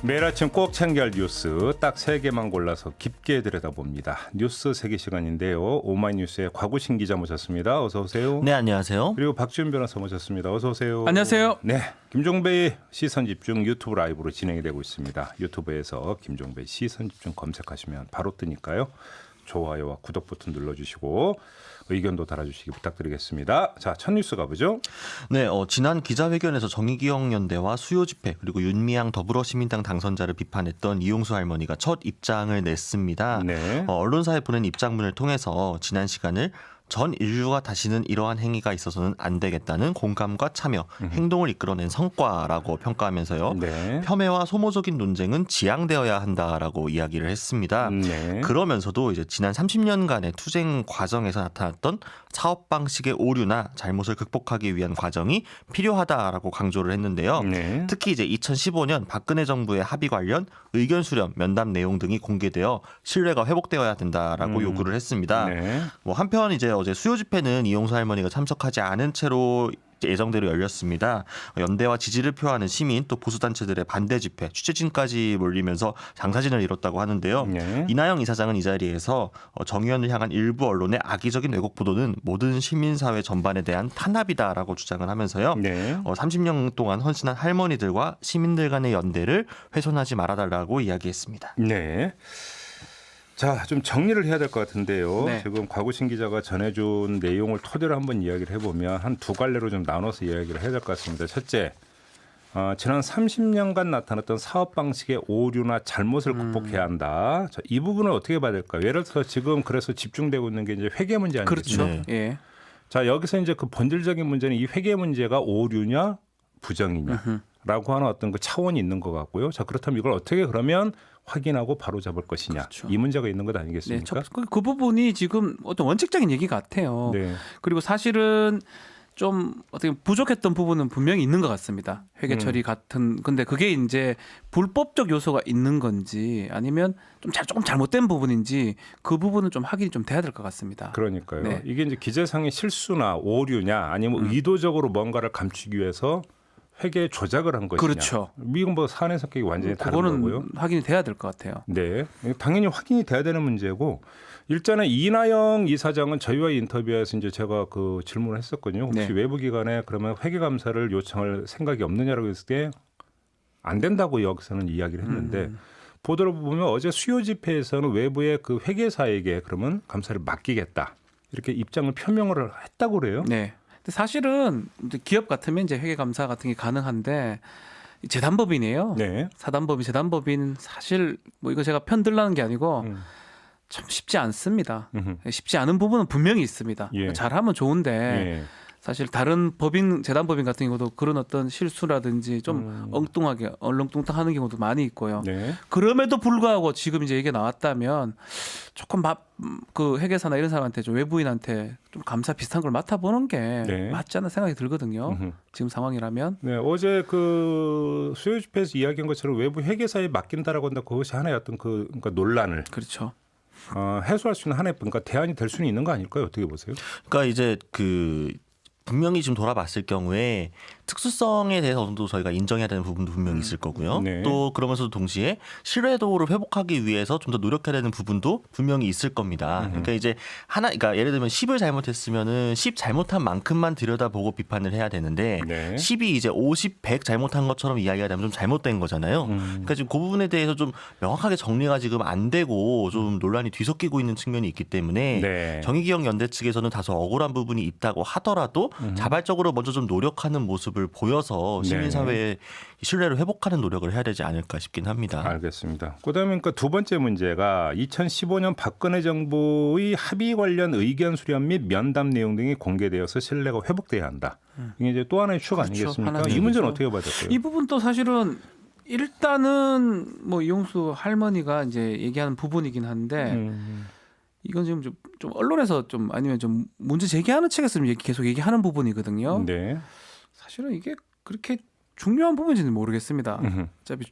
매일 아침 꼭 챙겨야 할 뉴스 딱 3개만 골라서 깊게 들여다봅니다. 뉴스 세계 시간인데요. 오마이뉴스의 곽우신 기자 모셨습니다. 어서 오세요. 네, 안녕하세요. 그리고 박지훈 변호사 모셨습니다. 어서 오세요. 안녕하세요. 네, 김종배의 시선집중 유튜브 라이브로 진행이 되고 있습니다. 유튜브에서 김종배의 시선집중 검색하시면 바로 뜨니까요. 좋아요와 구독 버튼 눌러주시고 의견도 달아주시기 부탁드리겠습니다. 자, 첫 뉴스 가보죠. 네, 지난 기자회견에서 정의기억연대와 수요집회 그리고 윤미향 더불어시민당 당선자를 비판했던 이용수 할머니가 첫 입장을 냈습니다. 네. 언론사에 보낸 입장문을 통해서 지난 시간을 전 인류가 다시는 이러한 행위가 있어서는 안 되겠다는 공감과 참여, 행동을 이끌어낸 성과라고 평가하면서요. 네. 폄훼와 소모적인 논쟁은 지양되어야 한다라고 이야기를 했습니다. 네. 그러면서도 이제 지난 30년간의 투쟁 과정에서 나타났던 사업 방식의 오류나 잘못을 극복하기 위한 과정이 필요하다라고 강조를 했는데요. 네. 특히 이제 2015년 박근혜 정부의 합의 관련 의견 수렴, 면담 내용 등이 공개되어 신뢰가 회복되어야 된다라고 요구를 했습니다. 네. 뭐 한편 이제 어제 수요 집회는 이용수 할머니가 참석하지 않은 채로 예정대로 열렸습니다. 연대와 지지를 표하는 시민 또 보수단체들의 반대 집회, 취재진까지 몰리면서 장사진을 이뤘다고 하는데요. 네. 이나영 이사장은 이 자리에서 정 의원을 향한 일부 언론의 악의적인 왜곡 보도는 모든 시민사회 전반에 대한 탄압이다라고 주장을 하면서요. 네. 30년 동안 헌신한 할머니들과 시민들 간의 연대를 훼손하지 말아달라고 이야기했습니다. 네. 자, 좀 정리를 해야 될 것 같은데요. 네. 지금 곽우신 기자가 전해준 내용을 토대로 한번 이야기를 해보면 한 두 갈래로 좀 나눠서 이야기를 해야 될 것 같습니다. 첫째, 지난 30년간 나타났던 사업 방식의 오류나 잘못을 극복해야 한다. 자, 이 부분을 어떻게 봐야 될까요? 예를 들어서 지금 그래서 집중되고 있는 게 이제 회계 문제 아니겠습니까? 그렇죠. 네. 예. 자, 여기서 이제 그 본질적인 문제는 이 회계 문제가 오류냐 부정이냐라고 하는 어떤 그 차원이 있는 것 같고요. 자, 그렇다면 이걸 어떻게 그러면 확인하고 바로 잡을 것이냐. 그렇죠. 이 문제가 있는 것 네, 아니겠습니까? 그 부분이 지금 어떤 원칙적인 얘기 같아요. 네. 그리고 사실은 좀 어떻게 부족했던 부분은 분명히 있는 것 같습니다. 회계 처리 같은. 근데 그게 이제 불법적 요소가 있는 건지 아니면 조금 잘못된 부분인지 그 부분은 좀 확인이 좀 돼야 될 것 같습니다. 그러니까요. 네. 이게 이제 기재상의 실수나 오류냐 아니면 의도적으로 뭔가를 감추기 위해서 회계 조작을 한 것이냐. 그렇죠. 이건 뭐 사안의 성격이 완전히 다른 그거는 거고요. 확인이 돼야 될 것 같아요. 네, 당연히 확인이 돼야 되는 문제고 일전에 이나영 이사장은 저희와 인터뷰에서 이제 제가 그 질문을 했었거든요. 혹시 네. 외부 기관에 그러면 회계 감사를 요청할 생각이 없느냐라고 했을 때 안 된다고 여기서는 이야기를 했는데 보도를 보면 어제 수요 집회에서는 외부의 그 회계사에게 그러면 감사를 맡기겠다 이렇게 입장을 표명을 했다고 그래요. 네. 근데 사실은 이제 기업 같으면 이제 회계 감사 같은 게 가능한데 재단법인이에요. 네. 사단법인, 재단법인 사실 뭐 이거 제가 편 들라는 게 아니고 참 쉽지 않습니다. 쉽지 않은 부분은 분명히 있습니다. 예. 잘하면 좋은데 예. 사실 다른 법인, 재단법인 같은 경우도 그런 어떤 실수라든지 좀 엉뚱하게 얼렁뚱땅하는 경우도 많이 있고요. 네. 그럼에도 불구하고 지금 이제 얘기가 나왔다면 조금 그 회계사나 이런 사람한테 좀 외부인한테 좀 감사 비슷한 걸 맡아보는 게 네. 맞지 않나 생각이 들거든요. 지금 상황이라면. 네, 어제 그 수요 집회에서 이야기한 것처럼 외부 회계사에 맡긴다라고 한다. 그것이 하나의 어떤 그러니까 논란을 그렇죠. 해소할 수 있는 하나의 그러니까 대안이 될 수는 있는 거 아닐까요? 어떻게 보세요? 그러니까 이제 분명히 지금 돌아봤을 경우에 특수성에 대해서 어느 정도 저희가 인정해야 되는 부분도 분명히 있을 거고요. 네. 또 그러면서도 동시에 신뢰도를 회복하기 위해서 좀 더 노력해야 되는 부분도 분명히 있을 겁니다. 그러니까 이제 그러니까 예를 들면 10을 잘못했으면은 10 잘못한 만큼만 들여다보고 비판을 해야 되는데 네. 10이 이제 50, 100 잘못한 것처럼 이야기가 되면 좀 잘못된 거잖아요. 그러니까 지금 그 부분에 대해서 좀 명확하게 정리가 지금 안 되고 좀 논란이 뒤섞이고 있는 측면이 있기 때문에 네. 정의기억연대 측에서는 다소 억울한 부분이 있다고 하더라도 자발적으로 먼저 좀 노력하는 모습을 보여서 시민사회의 신뢰를 회복하는 노력을 해야 되지 않을까 싶긴 합니다. 알겠습니다. 그다음에 그러니까 두 번째 문제가 2015년 박근혜 정부의 합의 관련 의견 수렴 및 면담 내용 등이 공개되어서 신뢰가 회복돼야 한다. 이게 이제 또 하나의 추가 그렇죠. 아니겠습니까? 하나의 이 문제는 얘기죠. 어떻게 봐야 될까요? 이 부분도 사실은 일단은 뭐 이용수 할머니가 이제 얘기하는 부분이긴 한데 이건 지금 좀 언론에서 좀 아니면 좀 문제 제기하는 측에서 계속 얘기하는 부분이거든요. 네. 사실은 이게 그렇게 중요한 부분인지는 모르겠습니다. 어차피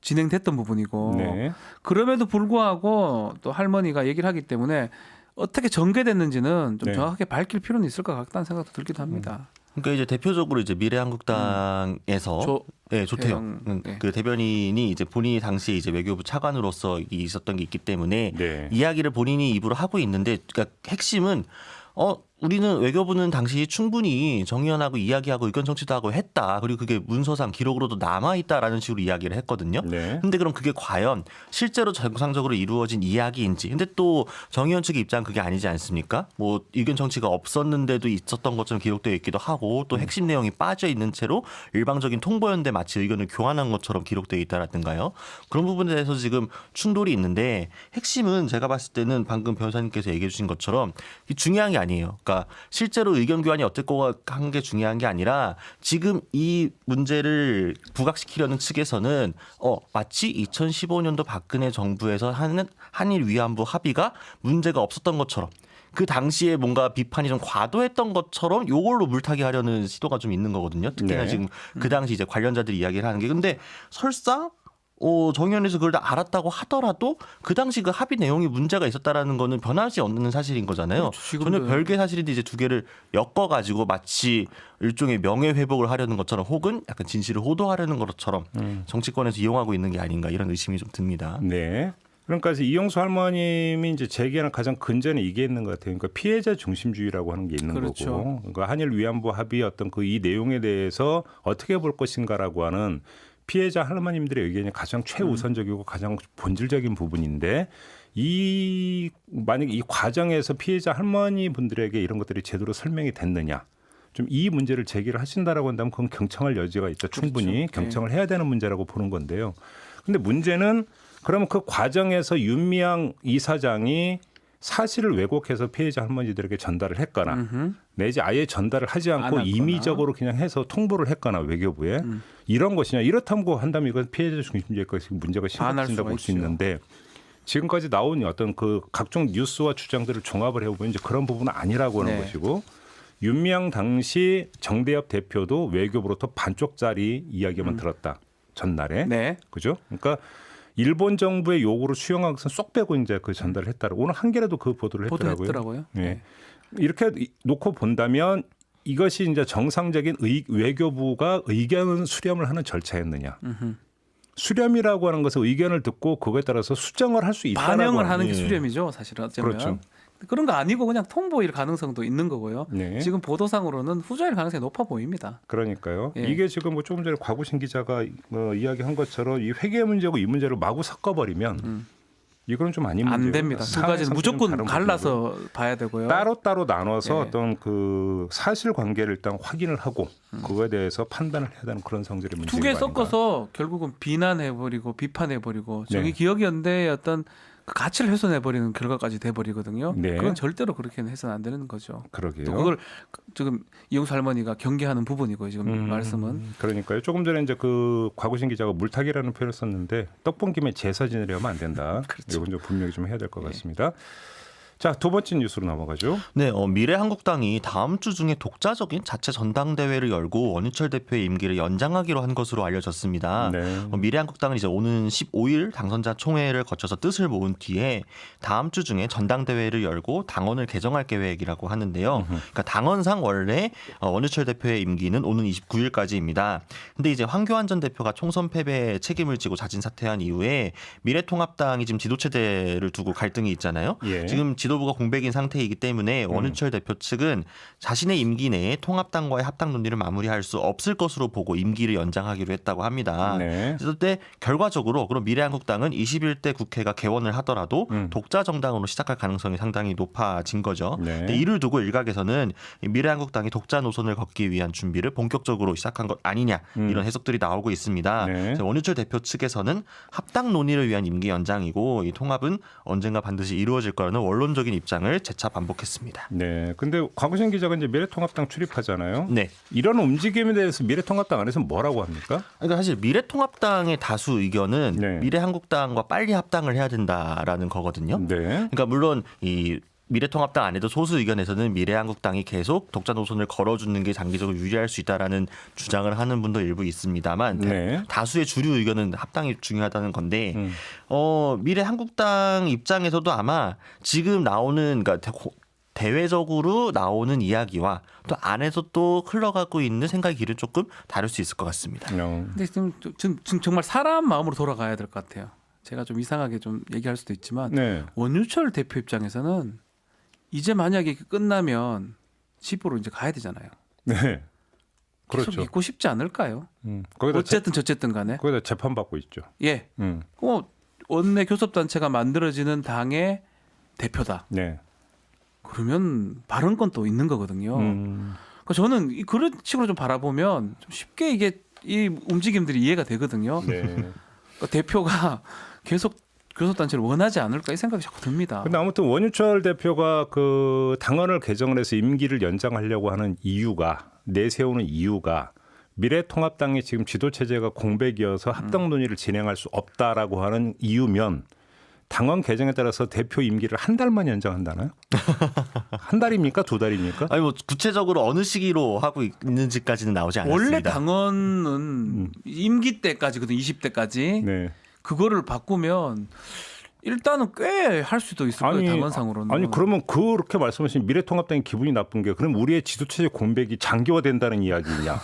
진행됐던 부분이고 네. 그럼에도 불구하고 또 할머니가 얘기를 하기 때문에 어떻게 전개됐는지는 좀 네. 정확하게 밝힐 필요는 있을 것 같다는 생각도 들기도 합니다. 그러니까 이제 대표적으로 이제 미래한국당에서 네, 조태영 네. 그 대변인이 이제 본인이 당시에 이제 외교부 차관으로서 있었던 게 있기 때문에 네. 이야기를 본인이 입으로 하고 있는데, 그러니까 핵심은 우리는 외교부는 당시 충분히 정의연하고 이야기하고 의견 정치도 하고 했다. 그리고 그게 문서상 기록으로도 남아 있다라는 식으로 이야기를 했거든요. 네. 근데 그럼 그게 과연 실제로 정상적으로 이루어진 이야기인지. 근데 또 정의연 측의 입장 그게 아니지 않습니까? 뭐 의견 정치가 없었는데도 있었던 것처럼 기록되어 있기도 하고, 또 핵심 내용이 빠져 있는 채로 일방적인 통보였는데 마치 의견을 교환한 것처럼 기록되어 있다라든가요. 그런 부분에 대해서 지금 충돌이 있는데, 핵심은 제가 봤을 때는 방금 변호사님께서 얘기해 주신 것처럼 중요한 게 아니에요. 그러니까 실제로 의견 교환이 어땠고 한 게 중요한 게 아니라, 지금 이 문제를 부각시키려는 측에서는 마치 2015년도 박근혜 정부에서 하는 한일 위안부 합의가 문제가 없었던 것처럼, 그 당시에 뭔가 비판이 좀 과도했던 것처럼 요걸로 물타기 하려는 시도가 좀 있는 거거든요. 특히나 네. 지금 그 당시 이제 관련자들이 이야기를 하는 게, 근데 설사 정의연에서 그걸 다 알았다고 하더라도 그 당시 그 합의 내용이 문제가 있었다라는 거는 변함이 없는 사실인 거잖아요. 그렇죠, 지금도. 전혀 별개 사실인데 이제 두 개를 엮어가지고 마치 일종의 명예 회복을 하려는 것처럼, 혹은 약간 진실을 호도하려는 것처럼 정치권에서 이용하고 있는 게 아닌가, 이런 의심이 좀 듭니다. 네. 그러니까 이용수 할머님이 이제 제기하는 가장 근전에 이게 있는 것 같아요. 그러니까 피해자 중심주의라고 하는 게 있는 그렇죠. 거고, 그러니까 한일 위안부 합의 어떤 그 이 내용에 대해서 어떻게 볼 것인가라고 하는 피해자 할머님들의 의견이 가장 최우선적이고 가장 본질적인 부분인데, 만약에 이 과정에서 피해자 할머니 분들에게 이런 것들이 제대로 설명이 됐느냐, 좀 이 문제를 제기를 하신다라고 한다면 그건 경청할 여지가 있다. 충분히 그렇죠. 경청을 해야 되는 문제라고 보는 건데요. 근데 문제는 그러면 그 과정에서 윤미향 이사장이 사실을 왜곡해서 피해자 할머니들에게 전달을 했거나 내지 아예 전달을 하지 않고 안 했거나. 임의적으로 그냥 해서 통보를 했거나 외교부에 이런 것이냐, 이렇다고 한다면 이건 피해자 중심주의 것이 문제가 반할 심각해진다고 수가 볼 수 있죠. 있는데, 지금까지 나온 어떤 그 각종 뉴스와 주장들을 종합을 해보면 이제 그런 부분은 아니라고 하는 네. 것이고, 윤미향 당시 정대협 대표도 외교부로부터 반쪽짜리 이야기만 들었다, 전날에. 네. 그죠? 그러니까 일본 정부의 요구를 수용한 것은 쏙 빼고 이제 그 전달을 했다고 오늘 한겨레도 그 보도를 했더라고요. 보도했더라고요. 예. 이렇게 놓고 본다면 이것이 이제 정상적인 외교부가 의견 수렴을 하는 절차였느냐? 수렴이라고 하는 것은 의견을 듣고 그거에 따라서 수정을 할 수 있다라고 반영을 하는 게 예. 수렴이죠, 사실은. 어쩌면. 그렇죠. 그런 거 아니고 그냥 통보일 가능성도 있는 거고요. 네. 지금 보도상으로는 후자일 가능성이 높아 보입니다. 그러니까요. 예. 이게 지금 뭐 조금 전에 곽우신 기자가 이야기한 것처럼 이 회계 문제고 이 문제를 마구 섞어버리면 이거는 좀 아닌 문제예요. 안 됩니다. 두 사안의 가지는 성질은 무조건 다른 갈라서 봐야 되고요. 따로따로 나눠서 예. 어떤 그 사실관계를 일단 확인을 하고 그거에 대해서 판단을 해야 되는 그런 성질의 문제인 두 개 거 아닌가. 섞어서 결국은 비난해버리고 비판해버리고 네. 정의기억연대의 어떤 그 가치를 훼손해버리는 결과까지 돼버리거든요. 네. 그건 절대로 그렇게는 해서는 안 되는 거죠. 그러게요. 또 그걸 지금 이용수 할머니가 경계하는 부분이고요. 지금 말씀은. 그러니까요. 조금 전에 이제 그 곽우신 기자가 물타기라는 표현을 썼는데 떡 본 김에 제사 지내려면 안 된다. 그렇죠. 이건 좀 분명히 좀 해야 될 것 예. 같습니다. 자, 두 번째 뉴스로 넘어가죠. 네, 미래한국당이 다음 주 중에 독자적인 자체 전당대회를 열고 원유철 대표의 임기를 연장하기로 한 것으로 알려졌습니다. 네. 미래한국당은 이제 오는 15일 당선자 총회를 거쳐서 뜻을 모은 뒤에 다음 주 중에 전당대회를 열고 당원을 개정할 계획이라고 하는데요. 그러니까 당원상 원래 원유철 대표의 임기는 오는 29일까지입니다. 근데 이제 황교안 전 대표가 총선 패배에 책임을 지고 자진 사퇴한 이후에 미래통합당이 지금 지도체제를 두고 갈등이 있잖아요. 예. 지금 지도부가 공백인 상태이기 때문에 원유철 대표 측은 자신의 임기 내에 통합당과의 합당 논의를 마무리할 수 없을 것으로 보고 임기를 연장하기로 했다고 합니다. 네. 그래서 때 결과적으로 그럼 미래한국당은 21대 국회가 개원을 하더라도 독자 정당으로 시작할 가능성이 상당히 높아진 거죠. 네. 근데 이를 두고 일각에서는 미래한국당이 독자 노선을 걷기 위한 준비를 본격적으로 시작한 것 아니냐, 이런 해석들이 나오고 있습니다. 네. 그래서 원유철 대표 측에서는 합당 논의를 위한 임기 연장이고 이 통합은 언젠가 반드시 이루어질 거라는 원론적인 입장을 재차 반복했습니다. 네. 근데 곽우신 기자가 이제 미래통합당 출입하잖아요. 네. 이런 움직임에 대해서 미래통합당 안에서 뭐라고 합니까? 그러니까 사실 미래통합당의 다수 의견은 네. 미래한국당과 빨리 합당을 해야 된다라는 거거든요. 네. 그러니까 물론 이 미래통합당 안에도 소수 의견에서는 미래한국당이 계속 독자 노선을 걸어주는 게 장기적으로 유리할 수 있다라는 주장을 하는 분도 일부 있습니다만 네. 다수의 주류 의견은 합당이 중요하다는 건데 미래한국당 입장에서도 아마 지금 나오는 그러니까 대외적으로 나오는 이야기와 또 안에서 또 흘러가고 있는 생각의 길은 조금 다를 수 있을 것 같습니다. 근데 지금 정말 사람 마음으로 돌아가야 될 것 같아요. 제가 좀 이상하게 좀 얘기할 수도 있지만 네. 원유철 대표 입장에서는 이제 만약에 끝나면 집으로 이제 가야 되잖아요. 네. 계속 그렇죠. 있고 싶지 않을까요? 거기다 어쨌든 저쨌든 간에. 거기다 재판 받고 있죠. 예. 원내 교섭단체가 만들어지는 당의 대표다. 네. 그러면 발언권 또 있는 거거든요. 그러니까 저는 그런 식으로 좀 바라보면 좀 쉽게 이게 이 움직임들이 이해가 되거든요. 네. 그러니까 대표가 계속 교섭단체를 원하지 않을까 이 생각이 자꾸 듭니다. 근데 아무튼 원유철 대표가 그 당헌을 개정을 해서 임기를 연장하려고 하는 이유가 내세우는 이유가 미래통합당이 지금 지도체제가 공백이어서 합당 논의를 진행할 수 없다라고 하는 이유면 당헌 개정에 따라서 대표 임기를 한 달만 연장한다나요? 한 달입니까? 두 달입니까? 아니 뭐 구체적으로 어느 시기로 하고 있는지까지는 나오지 않았습니다. 원래 당헌은 임기 때까지거든 20대까지. 네. 그거를 바꾸면 일단은 꽤 할 수도 있을 거예요. 당헌상으로는. 아니 그러면 그렇게 말씀하신 미래통합당이 기분이 나쁜 게 그럼 우리의 지도체제 공백이 장기화된다는 이야기냐?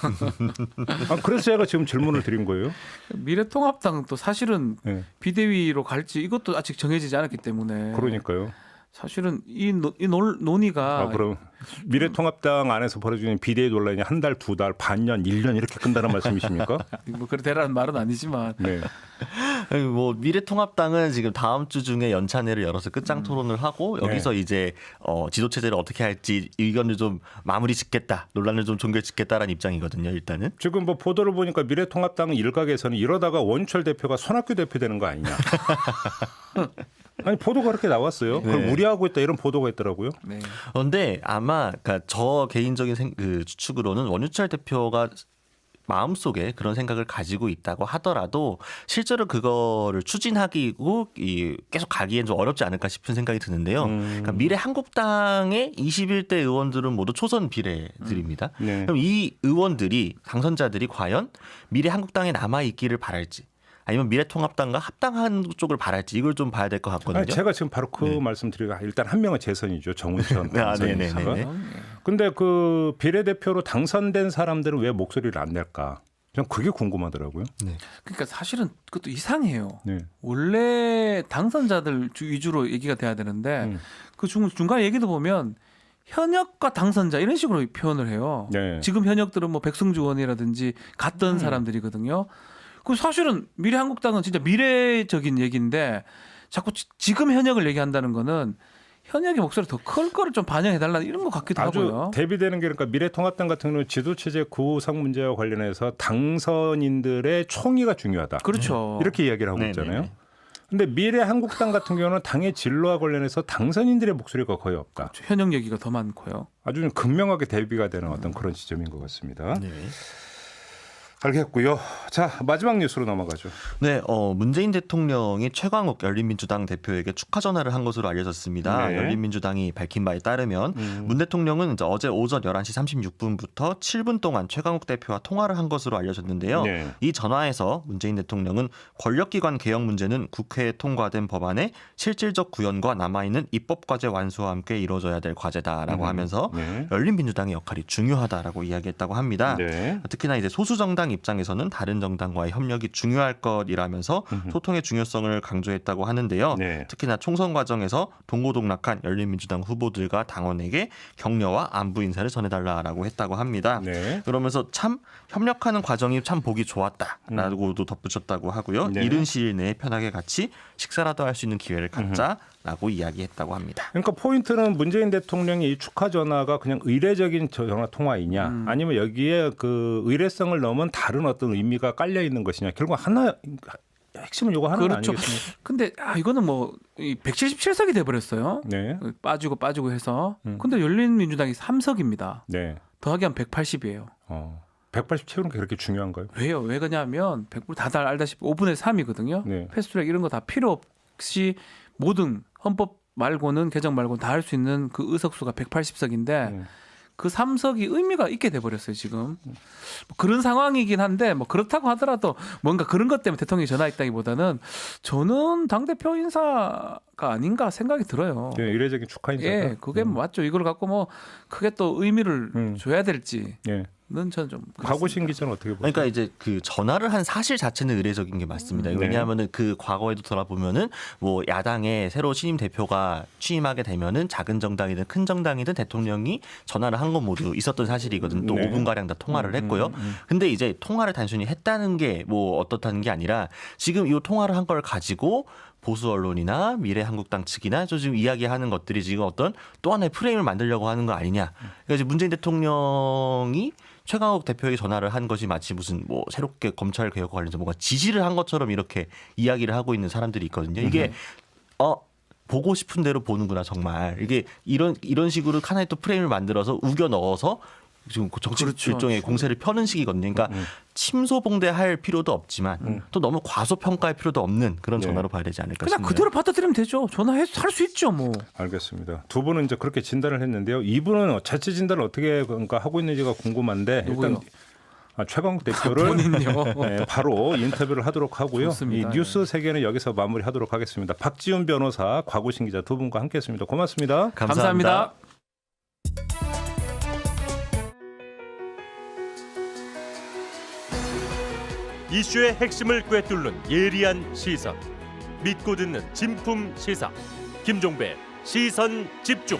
그래서 제가 지금 질문을 드린 거예요. 미래통합당도 사실은 네. 비대위로 갈지 이것도 아직 정해지지 않았기 때문에. 그러니까요. 사실은 이 논의가 그럼 미래통합당 안에서 벌어지는 비대위 논란이 한 달, 두 달, 반년, 1년 이렇게 끝나는 말씀이십니까? 뭐 그렇다라는 말은 아니지만 네. 아니, 뭐 미래통합당은 지금 다음 주 중에 연찬회를 열어서 끝장 토론을 하고 여기서 이제 지도체제를 어떻게 할지 의견을 좀 마무리 짓겠다, 논란을 좀 종결짓겠다라는 입장이거든요. 일단은 지금 뭐 보도를 보니까 미래통합당 일각에서는 이러다가 원유철 대표가 손학규 대표 되는 거 아니냐? 아니 보도가 그렇게 나왔어요. 그걸 네. 우려하고 있다 이런 보도가 있더라고요. 네. 그런데 아마 그러니까 저 개인적인 그 추측으로는 원유철 대표가 마음속에 그런 생각을 가지고 있다고 하더라도 실제로 그거를 추진하기고 계속 가기엔 좀 어렵지 않을까 싶은 생각이 드는데요. 그러니까 미래 한국당의 21대 의원들은 모두 초선 비례들입니다. 네. 그럼 이 의원들이 당선자들이 과연 미래 한국당에 남아 있기를 바랄지 아니면 미래통합당과 합당한 쪽을 바랄지 이걸 좀 봐야 될 것 같거든요. 아니, 제가 지금 바로 그 말씀드리고 일단 한 명은 재선이죠. 정운천 당선인사가. 근데 그 비례대표로 당선된 사람들은 왜 목소리를 안 낼까? 저는 그게 궁금하더라고요. 그러니까 사실은 그것도 이상해요. 네. 원래 당선자들 위주로 얘기가 돼야 되는데 그 중간 얘기도 보면 현역과 당선자 이런 식으로 표현을 해요. 네. 지금 현역들은 뭐 백승주 의원이라든지 갔던 사람들이거든요. 그 사실은 미래한국당은 진짜 미래적인 얘기인데 자꾸 지금 현역을 얘기한다는 거는 현역의 목소리 더 클 거를 좀 반영해달라 이런 것 같기도 아주 하고요. 대비되는 게 그러니까 미래통합당 같은 경우는 지도체제 구상 문제와 관련해서 당선인들의 총의가 중요하다. 그렇죠. 이렇게 이야기를 하고 있잖아요. 근데 미래한국당 같은 경우는 당의 진로와 관련해서 당선인들의 목소리가 거의 없다. 현역 얘기가 더 많고요. 아주 좀 극명하게 대비가 되는 어떤 그런 지점인 것 같습니다. 네. 알겠고요. 자, 마지막 뉴스로 넘어가죠. 네, 문재인 대통령이 최광욱 열린민주당 대표에게 축하 전화를 한 것으로 알려졌습니다. 네. 열린민주당이 밝힌 바에 따르면 문 대통령은 이제 어제 오전 11시 36분부터 7분 동안 최광욱 대표와 통화를 한 것으로 알려졌는데요. 네. 이 전화에서 문재인 대통령은 권력기관 개혁 문제는 국회에 통과된 법안의 실질적 구현과 남아있는 입법과제 완수와 함께 이루어져야 될 과제다라고 하면서 네. 열린민주당의 역할이 중요하다라고 이야기했다고 합니다. 네. 특히나 이제 소수정당 입장에서는 다른 정당과의 협력이 중요할 것이라면서 소통의 중요성을 강조했다고 하는데요. 네. 특히나 총선 과정에서 동고동락한 열린민주당 후보들과 당원에게 격려와 안부 인사를 전해달라고 했다고 합니다. 네. 그러면서 참 협력하는 과정이 참 보기 좋았다라고도 덧붙였다고 하고요. 네. 이른 시일 내에 편하게 같이 식사라도 할 수 있는 기회를 갖자라고 이야기했다고 합니다. 그러니까 포인트는 문재인 대통령이 이 축하 전화가 그냥 의례적인 전화 통화이냐, 아니면 여기에 그 의례성을 넘은 다른 어떤 의미가 깔려 있는 것이냐. 결국 하나 핵심은 이거 하나 그렇죠. 아니겠습니까? 근데 이거는 뭐 177석이 돼 버렸어요. 네. 빠지고 해서. 근데 열린민주당이 3석입니다. 네. 더하기 한 180이에요. 180 채우는 게 그렇게 중요한가요? 왜요? 왜 그러냐면 100% 다들 알다시피 5분의 3이거든요. 네. 패스트트랙 이런 거 다 필요 없이 모든 헌법 말고는 개정 말고는 다 할 수 있는 그 의석수가 180석인데 그 3석이 의미가 있게 돼버렸어요 지금. 뭐 그런 상황이긴 한데 뭐 그렇다고 하더라도 뭔가 그런 것 때문에 대통령이 전화했다기보다는 저는 당 대표 인사가 아닌가 생각이 들어요. 예, 이례적인 축하 인사다. 예, 그게 맞죠. 이걸 갖고 뭐 크게 또 의미를 줘야 될지는 예. 저는 좀 곽우신 기자는 어떻게 보세요? 그러니까 이제 그 전화를 한 사실 자체는 의례적인 게 맞습니다. 네. 왜냐하면은 그 과거에도 돌아보면은 뭐 야당에 새로 신임 대표가 취임하게 되면은 작은 정당이든 큰 정당이든 대통령이 전화를 한 건 모두 있었던 사실이거든. 또 네. 5분 가량 다 통화를 했고요. 근데 이제 통화를 단순히 했다는 게 뭐 어떻다는 게 아니라 지금 이 통화를 한 걸 가지고 보수 언론이나 미래한국당 측이나 저 지금 이야기하는 것들이 지금 어떤 또 하나의 프레임을 만들려고 하는 거 아니냐. 그러니까 이제 문재인 대통령이 최강욱 대표에게 전화를 한 것이 마치 무슨 뭐 새롭게 검찰 개혁과 관련해서 뭔가 지시를 한 것처럼 이렇게 이야기를 하고 있는 사람들이 있거든요. 이게 보고 싶은 대로 보는구나 정말. 이게 이런 식으로 하나의 또 프레임을 만들어서 우겨 넣어서 지금 정치 그렇죠. 일종의 공세를 펴는 식이거든요. 그러니까 침소봉대할 필요도 없지만 또 너무 과소평가할 필요도 없는 그런 네. 전화로 봐야 되지 않을까 그냥 싶네요. 그대로 받아들이면 되죠. 전화해서 할 수 있죠 뭐. 알겠습니다. 두 분은 이제 그렇게 진단을 했는데요. 이분은 자체 진단을 어떻게 그러니까 하고 있는지가 궁금한데 누구요? 일단 최강욱 대표를 본인요. 네, 바로 인터뷰를 하도록 하고요. 좋습니다. 이 뉴스 세계는 여기서 마무리하도록 하겠습니다. 박지훈 변호사, 곽우신 기자 두 분과 함께했습니다. 고맙습니다. 감사합니다. 이슈의 핵심을 꿰뚫는 예리한 시선, 믿고 듣는 진품 시사 김종배 시선 집중.